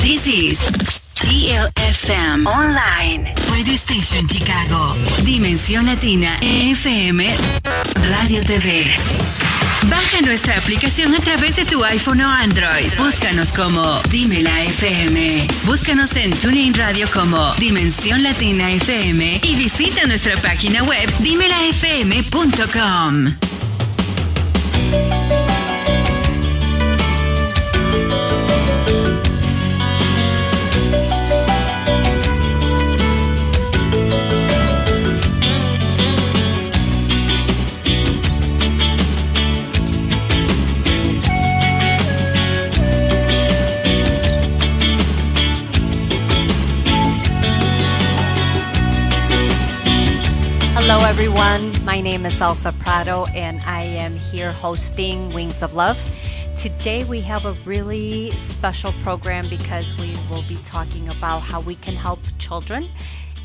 This is TLFM Online, Radio Station Chicago, Dimensión Latina FM, Radio TV. Baja nuestra aplicación a través de tu iPhone o Android. Búscanos como Dímela FM. Búscanos en TuneIn Radio como Dimensión Latina FM y visita nuestra página web dimelafm.com. Hello everyone, my name is ELSA PRADO and I am here hosting Wings of Love. Today we have a really special program because we will be talking about how we can help children,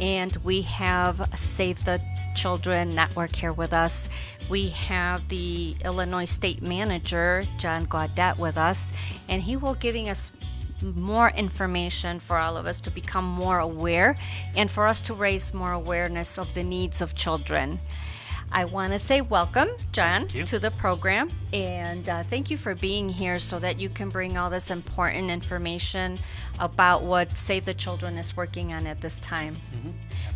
and we have Save the Children Network here with us. We have the Illinois State Manager, John GAUDETTE, with us, and he will giving us more information for all of us to become more aware and for us to raise more awareness of the needs of children. I want to say welcome, John, to the program, and thank you for being here so that you can bring all this important information about what Save the Children is working on at this time. Mm-hmm.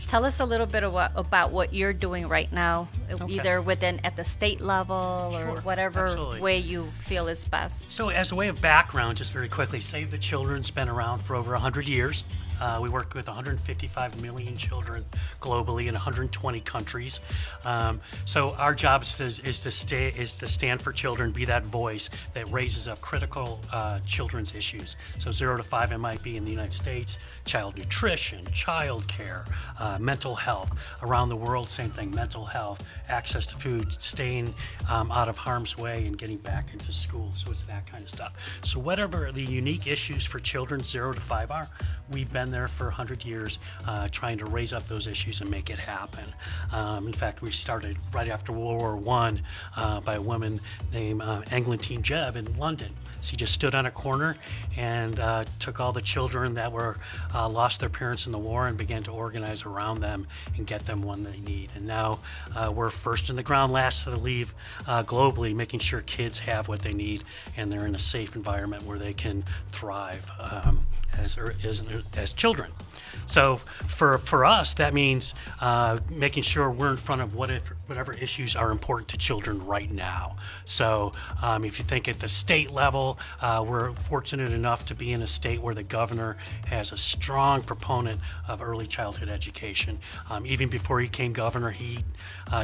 Tell us a little bit about what you're doing right now, either at the state level or whatever way you feel is best. So as a way of background, just very quickly, Save the Children's been around for over 100 years. We work with 155 million children globally in 120 countries. So our job is to stand for children, be that voice that raises up critical children's issues. So 0 to 5 it might be in the United States, child nutrition, child care, mental health. Around the world, same thing, mental health, access to food, staying out of harm's way and getting back into school. So it's that kind of stuff. So whatever the unique issues for children 0 to 5 are, we've been there for 100 years trying to raise up those issues and make it happen. In fact, we started right after World War I by a woman named Eglantine Jebb in London. She just stood on a corner and took all the children that were lost their parents in the war and began to organize around them and get them one they need. And now we're first in the ground, last to leave globally, making sure kids have what they need and they're in a safe environment where they can thrive as children. So for us, that means making sure we're in front of whatever issues are important to children right now. So if you think at the state level, we're fortunate enough to be in a state where the governor has a strong proponent of early childhood education. Even before he became governor, he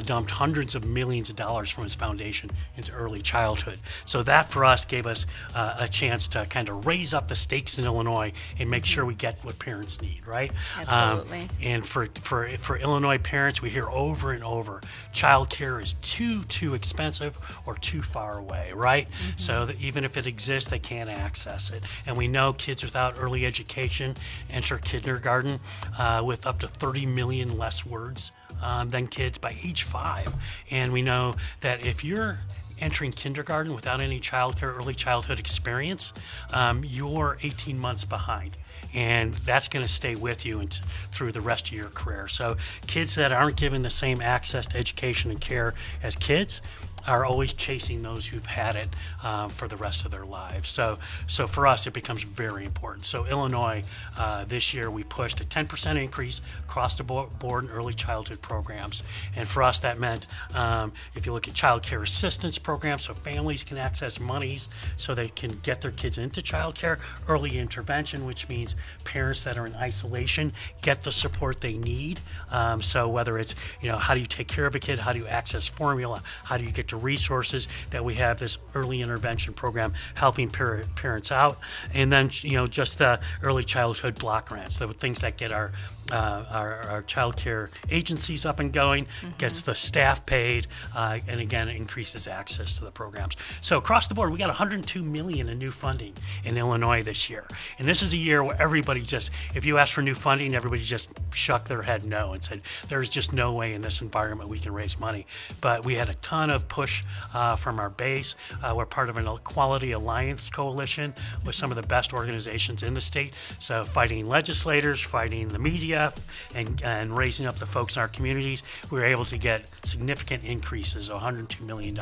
dumped hundreds of millions of dollars from his foundation into early childhood. So that for us gave us a chance to kind of raise up the stakes in Illinois and make sure we get what parents need, right? Absolutely. And for Illinois parents, we hear over and over, child care is too expensive or too far away, right? Mm-hmm. So that even if it exists, they can't access it. And we know kids without early education enter kindergarten with up to 30 million less words than kids by age 5. And we know that if you're entering kindergarten without any early childhood experience, you're 18 months behind. And that's going to stay with you through the rest of your career. So kids that aren't given the same access to education and care as kids are always chasing those who've had it for the rest of their lives. So for us, it becomes very important. So Illinois, this year, we pushed a 10% increase across the board in early childhood programs. And for us, that meant if you look at child care assistance programs, so families can access monies so they can get their kids into child care, early intervention, which means parents that are in isolation get the support they need. So whether it's, how do you take care of a kid, how do you access formula, how do you get to resources, that we have this early intervention program helping parents out. And then, just the early childhood block grants, the things that get our child care agencies up and going, gets the staff paid, and again, increases access to the programs. So across the board, we got $102 million in new funding in Illinois this year. And this is a year where everybody if you ask for new funding, everybody just shook their head no and said, there's just no way in this environment we can raise money. But we had a ton of push from our base. We're part of an Equality Alliance coalition with some of the best organizations in the state. So fighting legislators, fighting the media, and raising up the folks in our communities, we were able to get significant increases, $102 million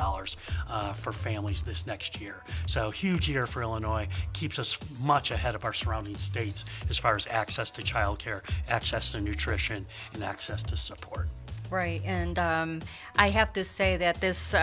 for families this next year. So huge year for Illinois, keeps us much ahead of our surrounding states as far as access to childcare, access to nutrition, and access to support. Right, and I have to say that this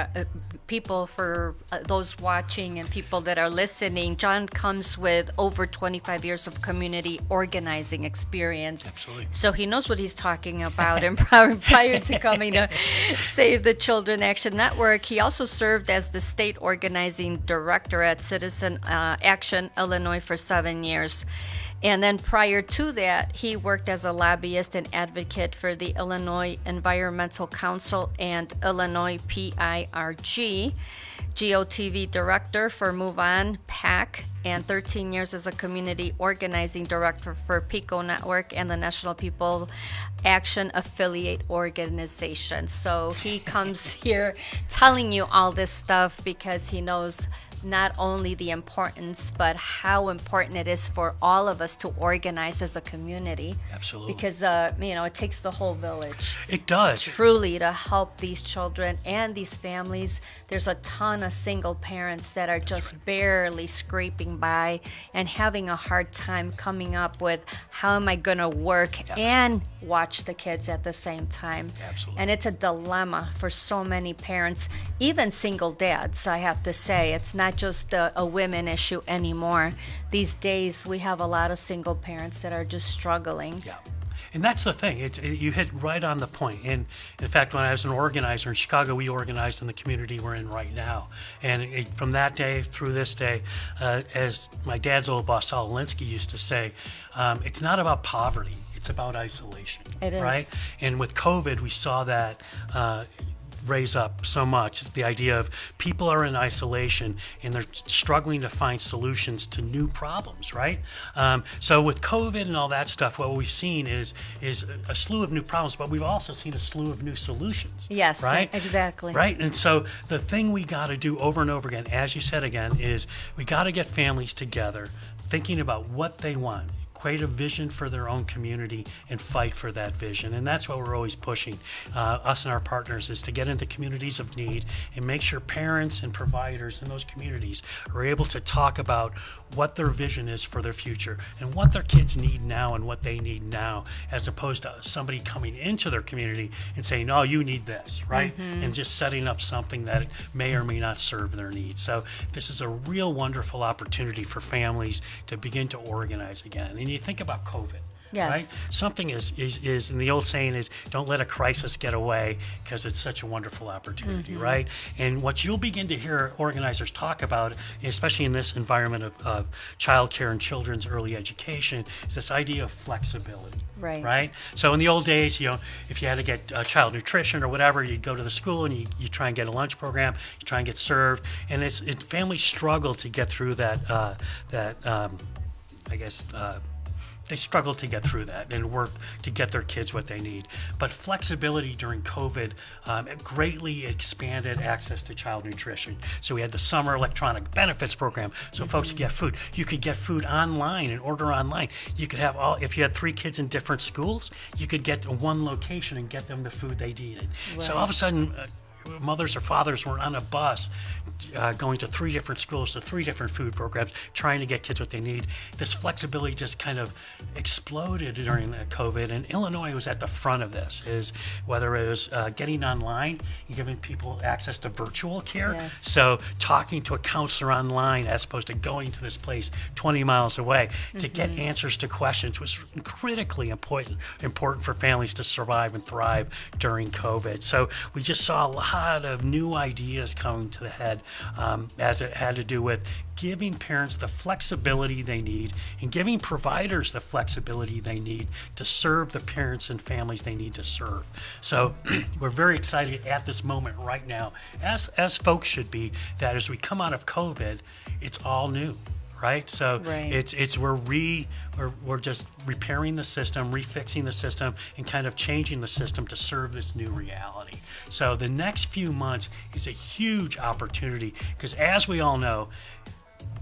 people, for those watching and people that are listening, John comes with over 25 years of community organizing experience. Absolutely. So he knows what he's talking about. And prior to coming to Save the Children Action Network, he also served as the state organizing director at Citizen Action Illinois for 7 years. And then prior to that, he worked as a lobbyist and advocate for the Illinois Environmental Council and Illinois PIRG, GOTV director for Move On PAC, and 13 years as a community organizing director for PICO Network and the National People Action Affiliate Organization. So he comes here telling you all this stuff because he knows not only the importance, but how important it is for all of us to organize as a community. Absolutely. Because, it takes the whole village. It does. Truly, to help these children and these families. There's a ton of single parents that are just barely scraping by and having a hard time coming up with how am I going to work and watch the kids at the same time. Absolutely. And it's a dilemma for so many parents, even single dads, I have to say. It's not just a women issue anymore. These days, we have a lot of single parents that are just struggling. Yeah. And that's the thing. You hit right on the point. And in fact, when I was an organizer in Chicago, we organized in the community we're in right now. And from that day through this day, as my dad's old boss, Saul Alinsky, used to say, it's not about poverty. It's about isolation. It is. Right? And with COVID, we saw that raise up so much. The idea of people are in isolation and they're struggling to find solutions to new problems, right? So with COVID and all that stuff, what we've seen is a slew of new problems, but we've also seen a slew of new solutions. Yes, right? Exactly. Right? And so the thing we got to do over and over again, as you said again, is we got to get families together thinking about what they want, create a vision for their own community and fight for that vision. And that's what we're always pushing, us and our partners, is to get into communities of need and make sure parents and providers in those communities are able to talk about what their vision is for their future and what their kids need now and what they need now, as opposed to somebody coming into their community and saying, oh, you need this, right? And just setting up something that may or may not serve their needs. So this is a real wonderful opportunity for families to begin to organize again. And you think about COVID. Yes. Right? Something is, and the old saying is, don't let a crisis get away, because it's such a wonderful opportunity, right? And what you'll begin to hear organizers talk about, especially in this environment of childcare and children's early education, is this idea of flexibility. Right? So in the old days, if you had to get child nutrition or whatever, you'd go to the school and you try and get a lunch program, you try and get served, and families struggle to get through they struggle to get through that and work to get their kids what they need. But flexibility during COVID greatly expanded access to child nutrition. So we had the summer electronic benefits program, so folks could get food. You could get food online and order online. You could have if you had 3 kids in different schools, you could get to one location and get them the food they needed. Right. So all of a sudden, mothers or fathers were on a bus going to 3 different schools, to 3 different food programs, trying to get kids what they need. This flexibility just kind of exploded during the COVID, and Illinois was at the front of this, is whether it was getting online and giving people access to virtual care. Yes. So talking to a counselor online as opposed to going to this place 20 miles away to get answers to questions was critically important for families to survive and thrive during COVID. So we just saw a lot of new ideas coming to the head as it had to do with giving parents the flexibility they need and giving providers the flexibility they need to serve the parents and families they need to serve. So we're very excited at this moment right now, as folks should be, that as we come out of COVID, it's all new. right? So Right. we're just repairing the system, refixing the system, and kind of changing the system to serve this new reality. So the next few months is a huge opportunity because, as we all know,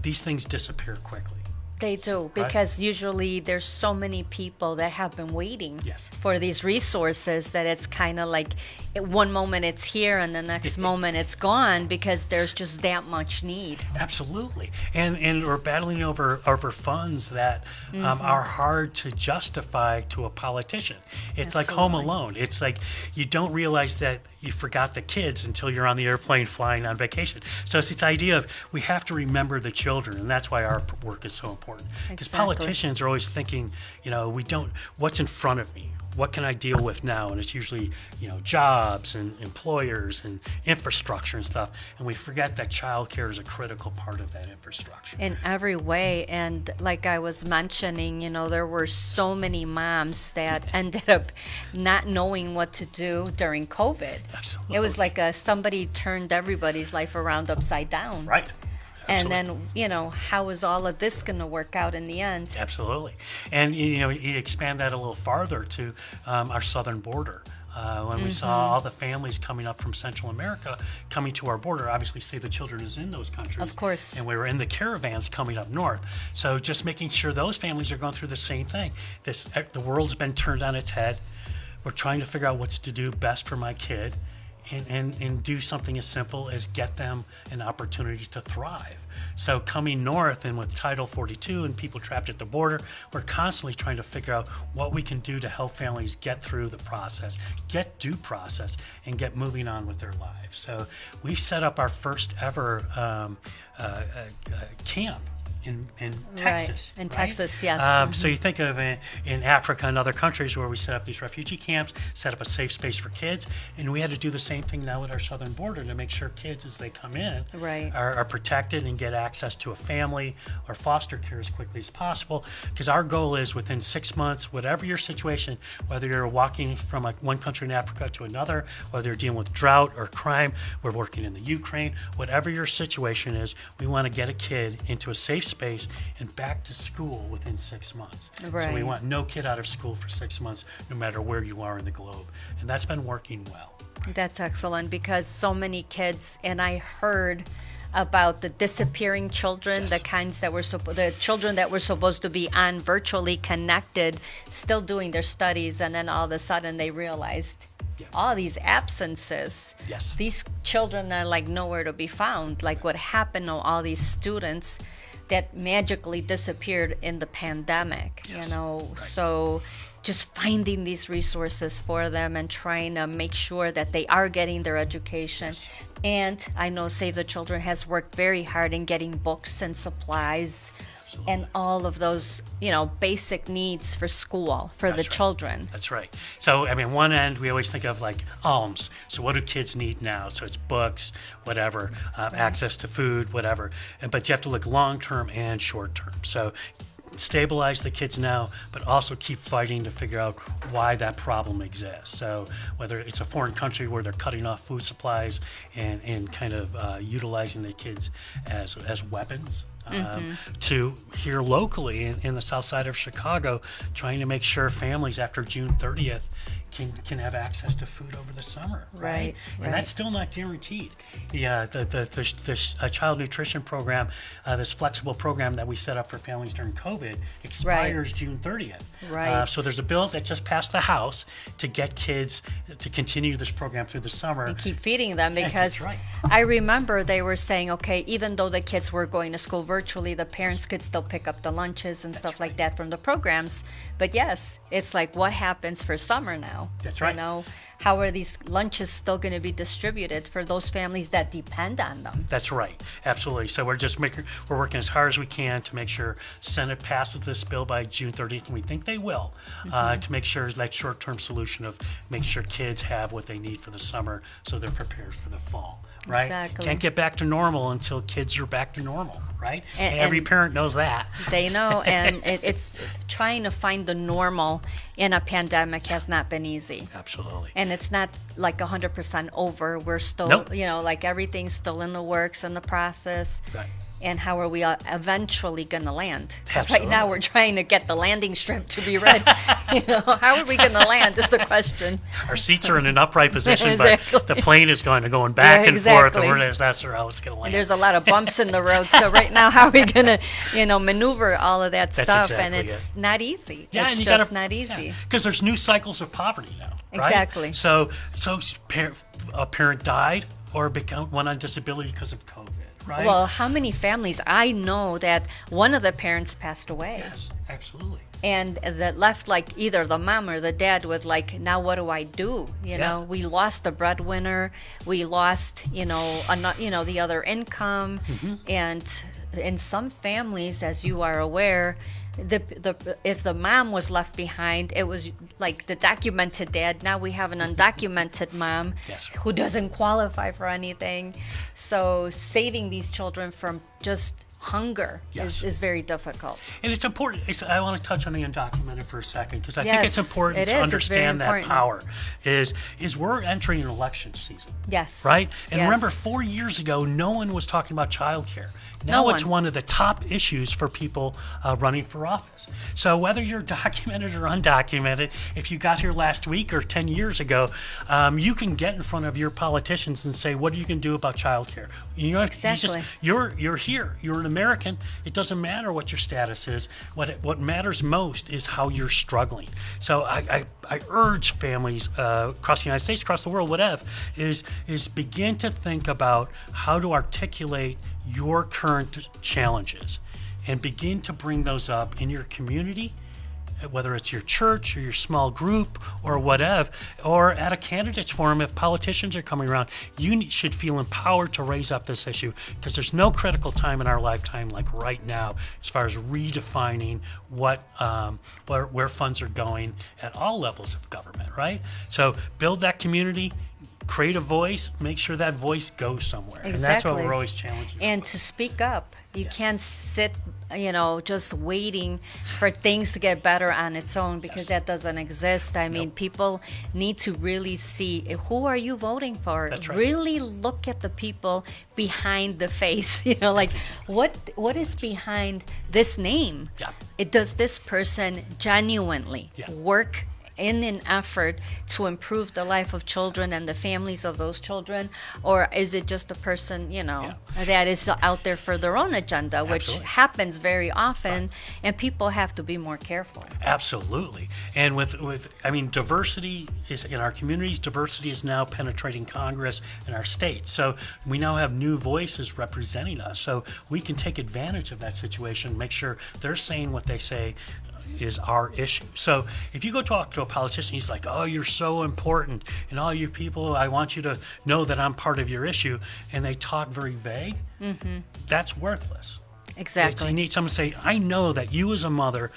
these things disappear quickly. They do, because usually there's so many people that have been waiting Yes. for these resources that it's kind of like one moment it's here and the next moment it's gone because there's just that much need. Absolutely, and we're battling over funds that are hard to justify to a politician. It's like Home Alone. It's like you don't realize that you forgot the kids until you're on the airplane flying on vacation. So it's this idea of we have to remember the children, and that's why our work is so important. Because politicians are always thinking, what's in front of me? What can I deal with now? And it's usually, jobs and employers and infrastructure and stuff. And we forget that childcare is a critical part of that infrastructure. In every way. And like I was mentioning, there were so many moms that ended up not knowing what to do during COVID. Absolutely. It was like somebody turned everybody's life around upside down. Right. Absolutely. And then, how is all of this going to work out in the end? Absolutely. And, you expand that a little farther to our southern border. When we saw all the families coming up from Central America coming to our border, obviously Save the Children is in those countries. Of course. And we were in the caravans coming up north. So just making sure those families are going through the same thing. The world's been turned on its head. We're trying to figure out what's to do best for my kid. And do something as simple as get them an opportunity to thrive. So coming north and with Title 42 and people trapped at the border, we're constantly trying to figure out what we can do to help families get through the process, get due process, and get moving on with their lives. So we've set up our first ever camp in Texas. Right. In Texas, yes. So you think of in Africa and other countries where we set up these refugee camps, set up a safe space for kids, and we had to do the same thing now at our southern border to make sure kids, as they come in, are protected and get access to a family or foster care as quickly as possible. Because our goal is within 6 months, whatever your situation, whether you're walking from one country in Africa to another, whether you're dealing with drought or crime, we're working in the Ukraine, whatever your situation is, we want to get a kid into a safe space and back to school within 6 months. Right. So we want no kid out of school for 6 months, no matter where you are in the globe. And that's been working well. That's excellent, because so many kids, and I heard about the disappearing children, Yes. the kinds that were the children that were supposed to be on virtually connected, still doing their studies, and then all of a sudden they realized all these absences. Yes. These children are like nowhere to be found. Like what happened to all these students that magically disappeared in the pandemic, Yes. Right. So just finding these resources for them and trying to make sure that they are getting their education. Yes. And I know Save the Children has worked very hard in getting books and supplies and all of those, basic needs for school for the children. That's right. So, one end, we always think of like alms. So what do kids need now? So it's books, whatever, access to food, whatever. But you have to look long-term and short-term. So stabilize the kids now, but also keep fighting to figure out why that problem exists. So whether it's a foreign country where they're cutting off food supplies and kind of utilizing the kids as weapons, to here locally in the south side of Chicago, trying to make sure families after June 30th can have access to food over the summer, right? And that's still not guaranteed. The child nutrition program, this flexible program that we set up for families during COVID, expires June 30th. Right. So there's a bill that just passed the House to get kids to continue this program through the summer. And keep feeding them, because That's right. I remember they were saying, okay, even though the kids were going to school virtually, the parents could still pick up the lunches and stuff like that from the programs. But yes, it's like, what happens for summer now? That's right. How are these lunches still going to be distributed for those families that depend on them? That's right. Absolutely. So we're working as hard as we can to make sure Senate passes this bill by June 30th, and we think they will, to make sure that short-term solution of making sure kids have what they need for the summer so they're prepared for the fall. Right? Exactly. Can't get back to normal until kids are back to normal, right? And every parent knows that. They know, and it's trying to find the normal in a pandemic has not been easy. Absolutely. And it's not like 100% over. We're still, Nope. like everything's still in the works and the process. Right. And how are we eventually going to land? 'Cause Absolutely. right now we're trying to get the landing strip to be ready. How are we going to land is the question. Our seats are in an upright position, Exactly. but the plane is going back Yeah, and forth, exactly. and that's how it's going to land. There's a lot of bumps in the road. So right now, how are we going to, maneuver all of that That's stuff? exactly And it's not easy. Yeah, It's and you just gotta, not easy. Because there's new cycles of poverty now, right? Exactly. So a parent died or went on disability because of COVID, right? Well, how many families? I know that one of the parents passed away. Yes, absolutely. And that left like either the mom or the dad with like, now what do I do? You know, we lost the breadwinner, we lost, the other income, and in some families, as you are aware, if the mom was left behind, it was like the documented dad. Now we have an undocumented mom who doesn't qualify for anything. So saving these children from just hunger is very difficult. And it's important. I want to touch on the undocumented for a second because I think it's important to It's understand very that important. power is we're entering an election season. Yes. Right? And Yes. remember, 4 years ago, no one was talking about childcare. No Now it's one. one of the top issues for people running for office. So whether you're documented or undocumented, if you got here last week or 10 years ago, you can get in front of your politicians and say, what are you going to do about childcare? Exactly. You're here. You're an American. It doesn't matter what your status is. What matters most is how you're struggling. So I urge families across the United States, across the world, whatever, is begin to think about how to articulate your current challenges and begin to bring those up in your community, whether it's your church or your small group or whatever, or at a candidates forum if politicians are coming around. You should feel empowered to raise up this issue because there's no critical time in our lifetime like right now as far as redefining where funds are going at all levels of government, right? So build that community, create a voice, make sure that voice goes somewhere. Exactly. And that's what we're always challenging. And to speak up. You can't sit, just waiting for things to get better on its own because that doesn't exist. I mean, people need to really see who are you voting for? That's right. Really look at the people behind the face. What is behind this name? Yeah. Does this person genuinely work in an effort to improve the life of children and the families of those children, or is it just a person that is out there for their own agenda, which Absolutely. happens very often, and people have to be more careful. Absolutely. And with diversity is in our communities. Diversity is now penetrating Congress and our states. So we now have new voices representing us. So we can take advantage of that situation, make sure they're saying what they say is our issue. So if you go talk to a politician, he's like, oh, you're so important, and all you people, I want you to know that I'm part of your issue, and they talk very vague, that's worthless. Exactly. You need someone to say, I know that you as a mother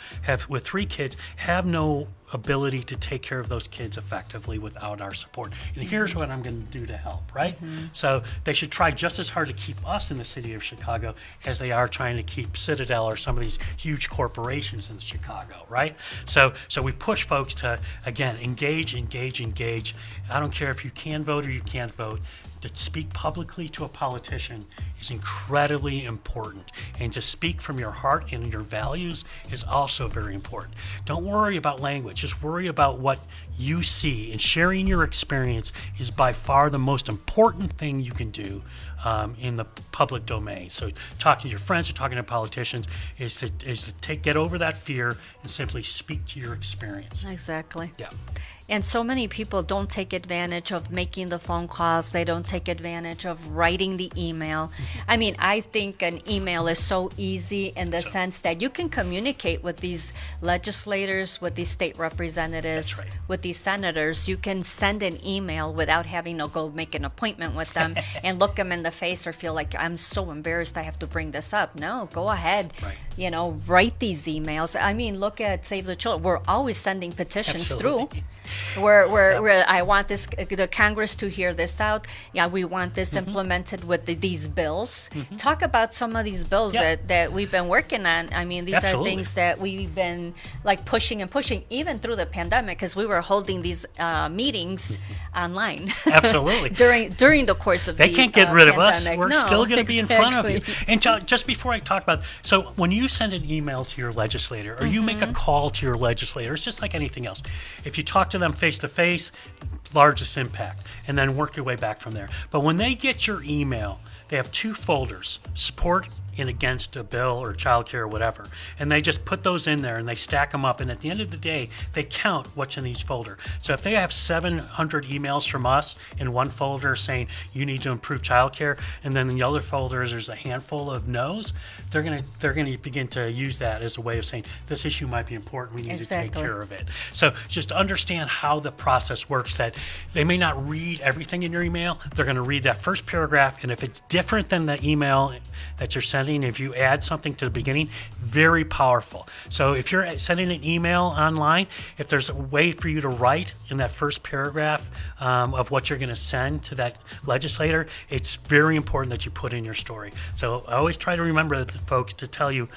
with 3 kids have no ability to take care of those kids effectively without our support. And here's what I'm going to do to help, right? So they should try just as hard to keep us in the city of Chicago as they are trying to keep Citadel or some of these huge corporations in Chicago, right? So we push folks to, again, engage. I don't care if you can vote or you can't vote. To speak publicly to a politician is incredibly important. And to speak from your heart and your values is also very important. Don't worry about language. Just worry about what you see. And sharing your experience is by far the most important thing you can do in the public domain. So talking to your friends or talking to politicians is to get over that fear and simply speak to your experience. Exactly. Yeah. And so many people don't take advantage of making the phone calls. They don't take advantage of writing the email. I mean, I think an email is so easy in the sense that you can communicate with these legislators, with these state representatives, with these senators. You can send an email without having to go make an appointment with them and look them in the face or feel like I'm so embarrassed I have to bring this up. No, go ahead. Right. Write these emails. I mean, look at Save the Children. We're always sending petitions through. where I want the Congress to hear this out. Yeah, we want this implemented with these bills. Talk about some of these bills that we've been working on. I mean, these are things that we've been like pushing and pushing, even through the pandemic, because we were holding these meetings online. Absolutely. during the course of they can't get rid of us. pandemic. We're still going to be in front of you. And just before I talk about, so when you send an email to your legislator or you make a call to your legislator, it's just like anything else. If you talk to them face to face, largest impact, and then work your way back from there. But when they get your email, they have two folders: support and against a bill or childcare or whatever. And they just put those in there and they stack them up. And at the end of the day, they count what's in each folder. So if they have 700 emails from us in one folder saying you need to improve childcare, and then in the other folders there's a handful of no's, they're gonna begin to use that as a way of saying this issue might be important. We need to take care of it. So just understand how the process works. That they may not read everything in your email. They're going to read that first paragraph, and if it's different than the email that you're sending, if you add something to the beginning, very powerful. So if you're sending an email online, if there's a way for you to write in that first paragraph of what you're going to send to that legislator, it's very important that you put in your story. So I always try to remember folks to tell you,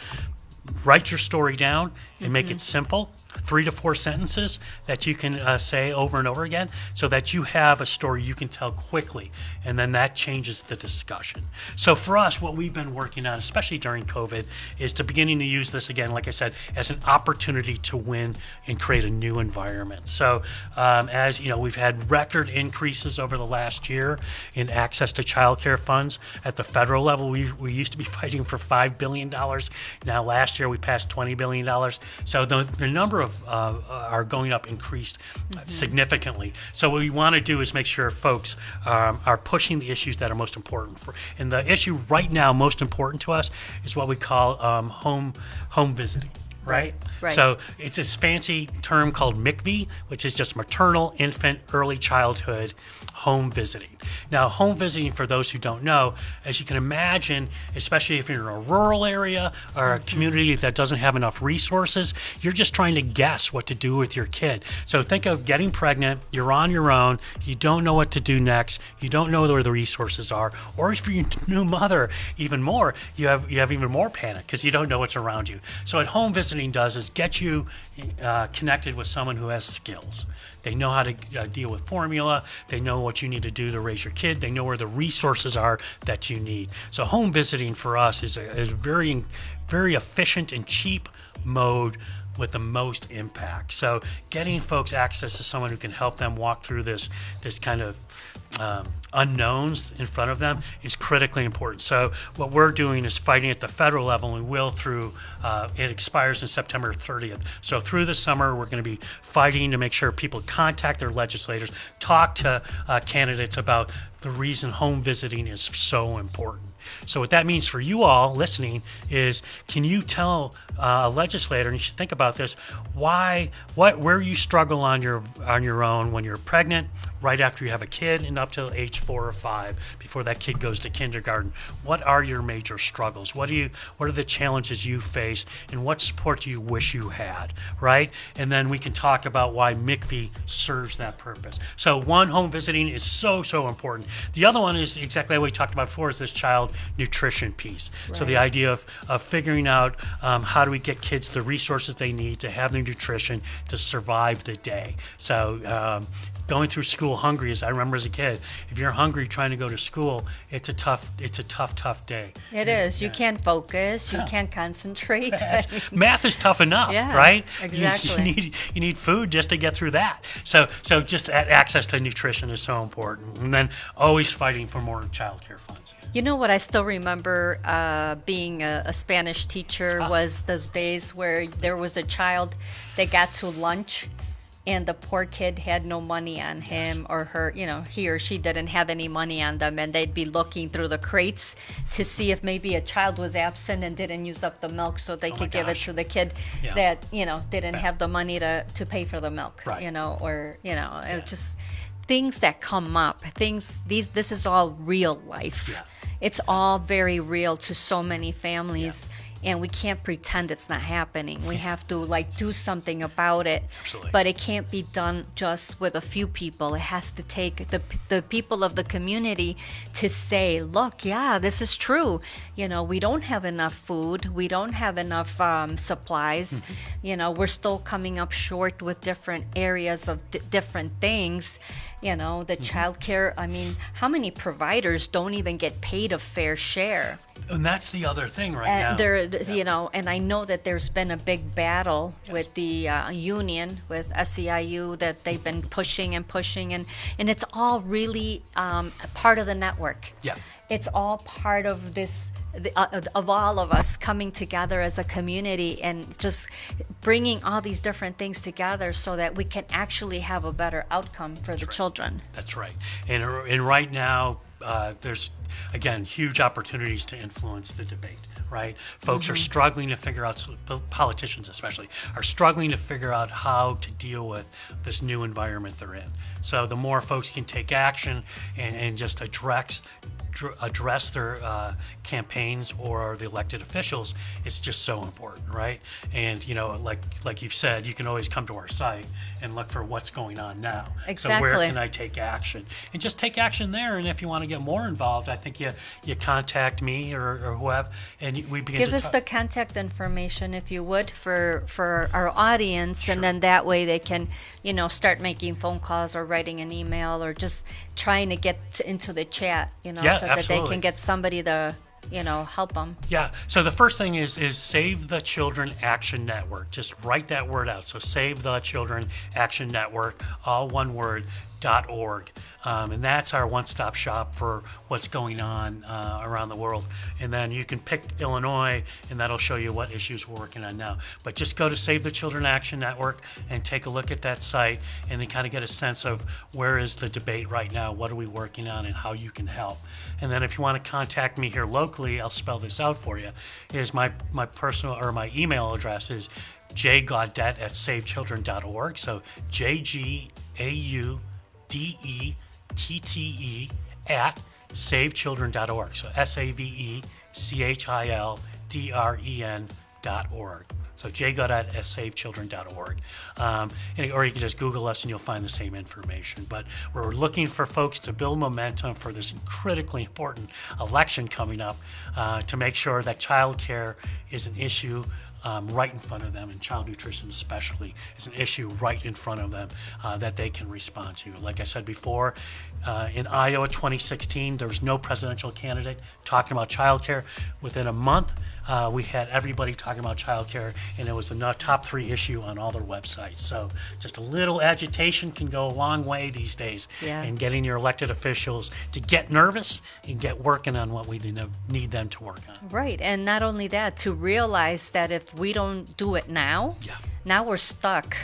write your story down and make it simple, 3 to 4 sentences that you can say over and over again, so that you have a story you can tell quickly, and then that changes the discussion. So for us, what we've been working on, especially during COVID, is to beginning to use this again, like I said, as an opportunity to win and create a new environment. So as you know, we've had record increases over the last year in access to child care funds. At the federal level, we used to be fighting for $5 billion. Now last year we passed $20 billion. So the number of are going up, increased significantly. So what we want to do is make sure folks are pushing the issues that are most important for. And the issue right now most important to us is what we call home visiting. Right? So it's this fancy term called MICV, which is just maternal, infant, early childhood home visiting. Now, home visiting, for those who don't know, as you can imagine, especially if you're in a rural area or a community that doesn't have enough resources, you're just trying to guess what to do with your kid. So think of getting pregnant, you're on your own, you don't know what to do next, you don't know where the resources are, or if you're a new mother, even more, you have even more panic because you don't know what's around you. So at home visiting does is get you connected with someone who has skills. They know how to deal with formula. They know what you need to do to raise your kid. They know where the resources are that you need. So home visiting for us is a very, very efficient and cheap mode with the most impact. So getting folks access to someone who can help them walk through this kind of unknowns in front of them is critically important. So what we're doing is fighting at the federal level, and we will through, it expires in September 30th. So through the summer, we're going to be fighting to make sure people contact their legislators, talk to candidates about the reason home visiting is so important. So what that means for you all listening is, can you tell a legislator, and you should think about this, where you struggle on your own when you're pregnant, right after you have a kid, and up to age 4 or 5, before that kid goes to kindergarten. What are your major struggles? What are the challenges you face, and what support do you wish you had, right? And then we can talk about why MICV serves that purpose. So one, home visiting is so important. The other one is exactly what we talked about before, is this child nutrition piece. Right. So the idea of figuring out how do we get kids the resources they need to have their nutrition to survive the day. So going through school hungry, as I remember as a kid, if you're hungry trying to go to school, it's a tough day. It is. You can't focus. You can't concentrate. Math is tough enough, right? Exactly. You need food just to get through that. So just that access to nutrition is so important. And then always fighting for more child care funds. You know what I still remember being a Spanish teacher was those days where there was a child that got to lunch and the poor kid had no money on him or her, he or she didn't have any money on them, and they'd be looking through the crates to see if maybe a child was absent and didn't use up the milk so they could give it to the kid that, didn't have the money to pay for the milk, it's just things that come up, this is all real life. It's all very real to so many families. and we can't pretend it's not happening. We have to like do something about it. Absolutely. But it can't be done just with a few people. It has to take the people of the community to say, look, yeah, this is true. You know, we don't have enough food. We don't have enough supplies. You know, we're still coming up short with different areas of different things. You know, the childcare, I mean, how many providers don't even get paid a fair share? And that's the other thing now. You know, and I know that there's been a big battle with the union, with SEIU, that they've been pushing, and it's all really part of the network. Yeah. It's all part of this, of all of us coming together as a community and just bringing all these different things together so that we can actually have a better outcome for the children. That's right. And right now, there's, again, huge opportunities to influence the debate, right? Folks are struggling to figure out, politicians especially, are struggling to figure out how to deal with this new environment they're in. So the more folks can take action and just address their campaigns or the elected officials, it's just so important, right? And you know, like you've said, you can always come to our site and look for what's going on now. Exactly. So where can I take action? And just take action there. And if you want to get more involved, I think you contact me or whoever, and we begin Give to us talk. the contact information, if you would, for our audience, Sure. and then that way they can, you know, start making phone calls or writing an email or just trying to get into the chat, you know, Yeah, so that they absolutely. can get somebody to, you know, help them. Yeah. So the first thing is Save the Children Action Network. Just write that word out. So Save the Children Action Network, all one word, .org. And that's our one-stop shop for what's going on around the world. And then you can pick Illinois, and that'll show you what issues we're working on now. But just go to Save the Children Action Network and take a look at that site, and then kind of get a sense of where is the debate right now, what are we working on, and how you can help. And then if you want to contact me here locally, I'll spell this out for you. Is my personal, or my email address is jgaudette@savechildren.org. So JGAUDETTE at savechildren.org. So SAVECHILDREN.org. So jgaudette@savechildren.org. Or you can just Google us and you'll find the same information. But we're looking for folks to build momentum for this critically important election coming up, to make sure that child care is an issue right in front of them, and child nutrition especially is an issue right in front of them that they can respond to. Like I said before, in Iowa 2016, there was no presidential candidate talking about child care. Within a month, we had everybody talking about child care, and it was the top 3 issue on all their websites. So just a little agitation can go a long way these days in getting your elected officials to get nervous and get working on what we need them to work on. Right. And not only that, to realize that if we don't do it now, now we're stuck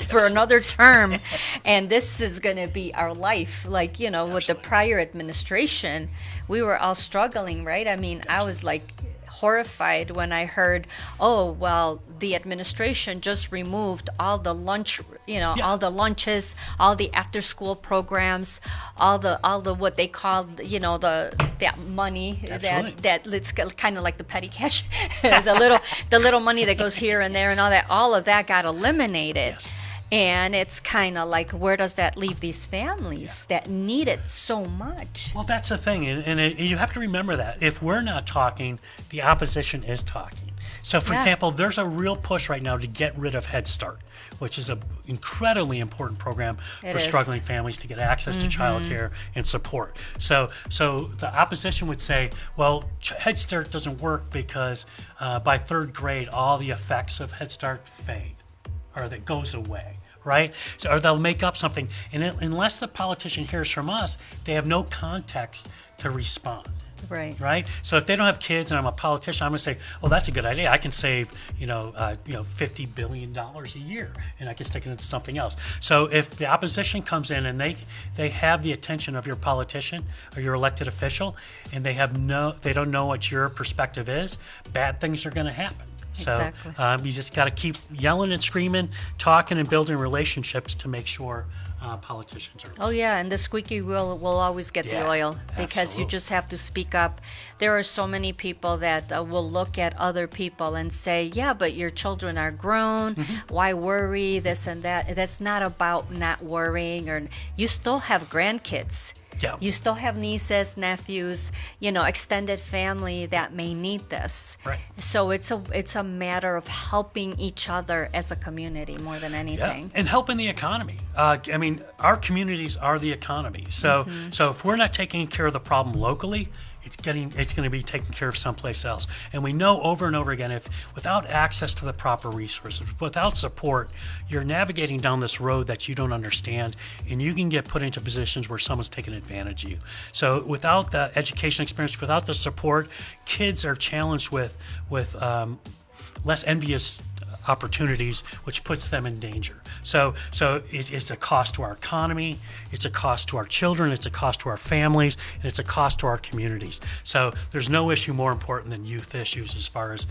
for another term, and this is going to be our life. Like, you know, with the prior administration, we were all struggling, right? I mean, I was like horrified when I heard, oh, well, the administration just removed all the lunch, you know, all the lunches, all the after-school programs, all the what they called, you know, that money that it's kind of like the petty cash, the little money that goes here and there and all of that got eliminated. Yes. And it's kind of like, where does that leave these families that need it so much? Well, that's the thing, and you have to remember that. If we're not talking, the opposition is talking. So, for example, there's a real push right now to get rid of Head Start, which is an incredibly important program for struggling families to get access to childcare and support. So the opposition would say, well, Head Start doesn't work because by 3rd grade, all the effects of Head Start fade, or that goes away. Right? So, or they'll make up something. And unless the politician hears from us, they have no context to respond. Right? So if they don't have kids and I'm a politician, I'm going to say, oh, that's a good idea. I can save, $50 billion a year, and I can stick it into something else. So if the opposition comes in and they have the attention of your politician or your elected official, and they don't know what your perspective is, bad things are going to happen. So Exactly. you just got to keep yelling and screaming, talking and building relationships to make sure politicians are listening. Oh yeah, and the squeaky wheel will always get the oil, because you absolutely. just have to speak up. There are so many people that will look at other people and say, "Yeah, but your children are grown. Why worry this and that?" That's not about not worrying, or you still have grandkids. Yeah. You still have nieces, nephews, extended family that may need this. Right. So it's a matter of helping each other as a community more than anything. And helping the economy. I mean, our communities are the economy. So if we're not taking care of the problem locally, it's going to be taken care of someplace else. And we know over and over again, if without access to the proper resources, without support, you're navigating down this road that you don't understand, and you can get put into positions where someone's taking advantage of you. So without the education experience, without the support, kids are challenged with less envious opportunities, which puts them in danger. So it's a cost to our economy, it's a cost to our children, it's a cost to our families, and it's a cost to our communities. So there's no issue more important than youth issues as far as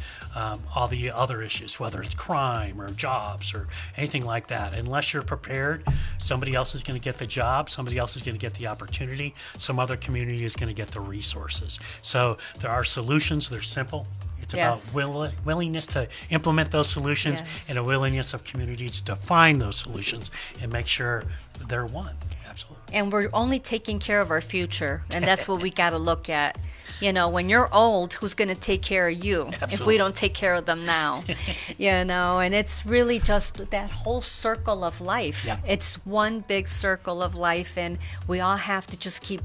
all the other issues, whether it's crime or jobs or anything like that. Unless you're prepared, somebody else is going to get the job, somebody else is going to get the opportunity, some other community is going to get the resources. So there are solutions, they're simple. It's Yes. about willingness to implement those solutions, Yes. and a willingness of communities to find those solutions and make sure they're one. Absolutely. And we're only taking care of our future, and that's what we got to look at. When you're old, who's going to take care of you if we Absolutely. don't take care of them now? And it's really just that whole circle of life. Yeah. It's one big circle of life, and we all have to just keep,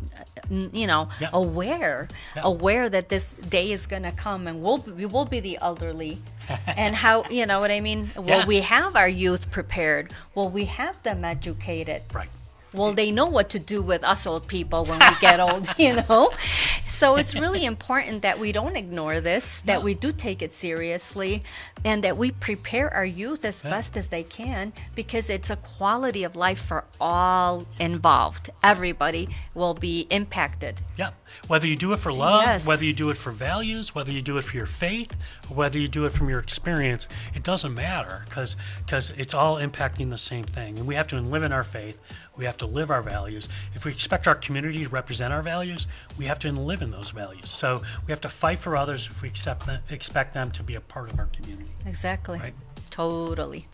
Yeah. aware that this day is going to come, and we will be the elderly. And how, you know what I mean? Will Yeah. we have our youth prepared? Will we have them educated? Right. Well, they know what to do with us old people when we get old. So it's really important that we don't ignore this, that we do take it seriously, and that we prepare our youth as best as they can, because it's a quality of life for all involved. Everybody will be impacted. Yeah. Whether you do it for love, Yes. whether you do it for values, whether you do it for your faith, or whether you do it from your experience, it doesn't matter, because it's all impacting the same thing. And we have to live in our faith. We have to live our values. If we expect our community to represent our values, we have to live in those values. So we have to fight for others if we expect them to be a part of our community. Exactly. Right. Totally.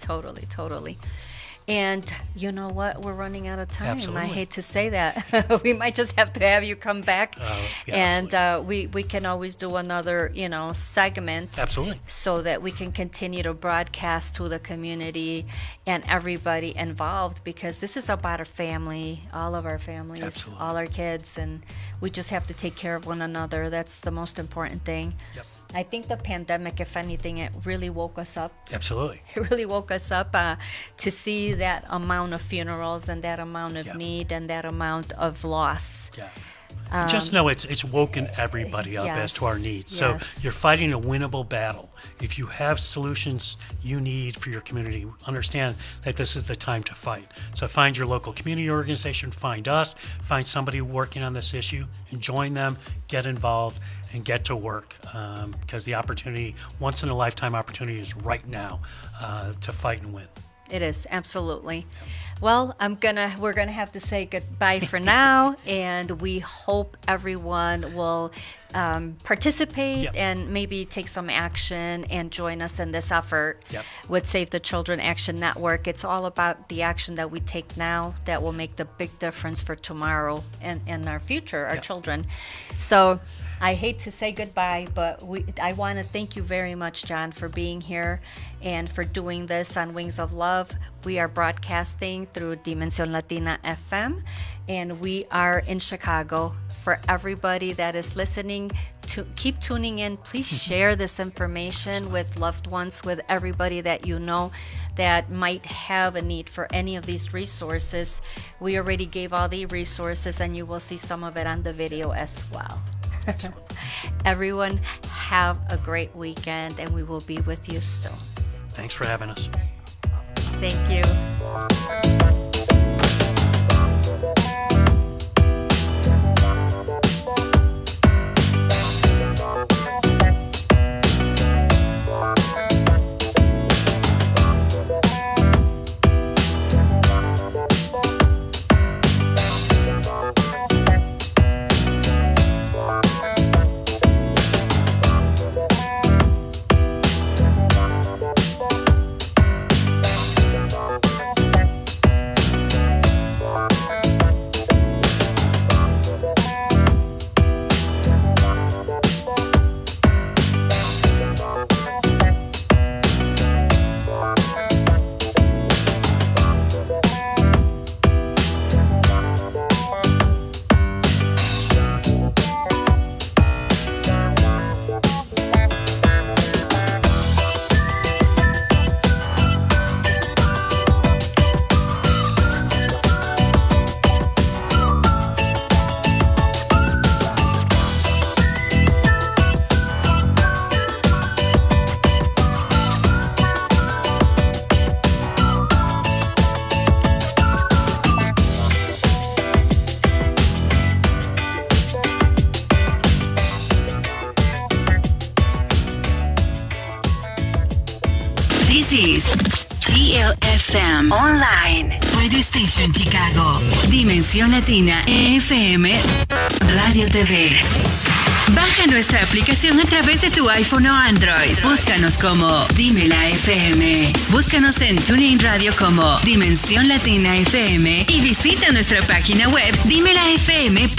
And you know what? We're running out of time. Absolutely. I hate to say that. We might just have to have you come back. Yeah, and we can always do another, segment. Absolutely. So that we can continue to broadcast to the community and everybody involved, because this is about our family, all of our families, Absolutely. all our kids, and we just have to take care of one another. That's the most important thing. Yep. I think the pandemic, if anything, it really woke us up. Absolutely. It really woke us up to see that amount of funerals and that amount of Yeah. need and that amount of loss. Yeah. Just know it's woken everybody up as to our Yes, needs. So yes. you're fighting a winnable battle. If you have solutions you need for your community, understand that this is the time to fight. So find your local community organization, find us, find somebody working on this issue, and join them, get involved, and get to work, because the opportunity, once in a lifetime opportunity, is right now to fight and win. It is, absolutely. Well, we're gonna have to say goodbye for now, and we hope everyone will participate Yep. and maybe take some action and join us in this effort Yep. with Save the Children Action Network. It's all about the action that we take now that will make the big difference for tomorrow and our future, our Yep. children. So I hate to say goodbye, but I want to thank you very much, John, for being here and for doing this on Wings of Love. We are broadcasting through Dimension Latina FM, and we are in Chicago. For everybody that is listening, to keep tuning in. Please share this information with loved ones, with everybody that you know that might have a need for any of these resources. We already gave all the resources, and you will see some of it on the video as well. Everyone, have a great weekend, and we will be with you soon. Thanks for having us. Thank you. ELFM Online. Radio Station Chicago. Dimensión Latina FM Radio TV. Baja nuestra aplicación a través de tu iPhone o Android. Búscanos como Dímela FM. Búscanos en TuneIn Radio como Dimensión Latina FM y visita nuestra página web dimelafm.com.